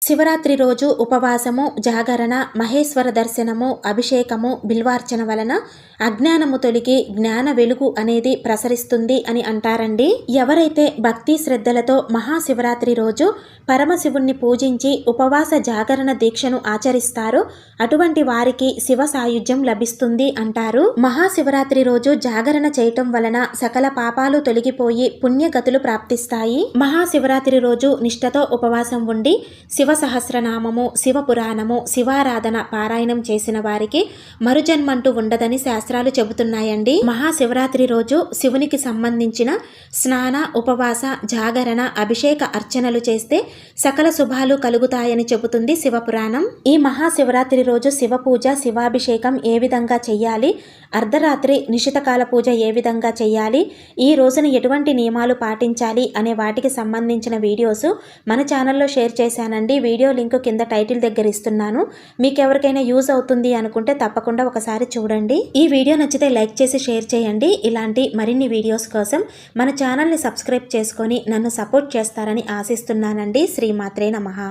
శివరాత్రి రోజు ఉపవాసము, జాగరణ, మహేశ్వర దర్శనము, అభిషేకము, బిల్వార్చన వలన అజ్ఞానము తొలగి జ్ఞాన వెలుగు అనేది ప్రసరిస్తుంది అని అంటారండి. ఎవరైతే భక్తి శ్రద్ధలతో మహాశివరాత్రి రోజు పరమశివుణ్ణి పూజించి ఉపవాస జాగరణ దీక్షను ఆచరిస్తారో అటువంటి వారికి శివ సాయుధ్యం లభిస్తుంది అంటారు. మహాశివరాత్రి రోజు జాగరణ చేయటం వలన సకల పాపాలు తొలగిపోయి పుణ్యగతులు ప్రాప్తిస్తాయి. మహాశివరాత్రి రోజు నిష్ఠతో ఉపవాసం ఉండి శివ సహస్రనామము, శివ పురాణము, శివారాధన పారాయణం చేసిన వారికి మరుజన్మంటూ ఉండదని శాస్త్రాలు చెబుతున్నాయండి. మహాశివరాత్రి రోజు శివునికి సంబంధించిన స్నాన, ఉపవాస, జాగరణ, అభిషేక అర్చనలు చేస్తే సకల శుభాలు కలుగుతాయని చెబుతుంది శివపురాణం. ఈ మహాశివరాత్రి రోజు శివ పూజ, శివాభిషేకం ఏ విధంగా చెయ్యాలి, అర్ధరాత్రి నిశితకాల పూజ ఏ విధంగా చెయ్యాలి, ఈ రోజున ఎటువంటి నియమాలు పాటించాలి అనే వాటికి సంబంధించిన వీడియోస్ మన ఛానల్లో షేర్ చేశానండి. వీడియో లింక్ కింద టైటిల్ దగ్గర ఇస్తున్నాను. మీకు ఎవరికైనా యూజ్ అవుతుంది అనుకుంటే తప్పకుండా ఒకసారి చూడండి. ఈ వీడియో నచ్చితే లైక్ చేసి షేర్ చేయండి. ఇలాంటి మరిన్ని వీడియోస్ కోసం మన ఛానల్ని సబ్స్క్రైబ్ చేసుకొని నన్ను సపోర్ట్ చేస్తారని ఆశిస్తున్నానండి. శ్రీమాత్రే నమః.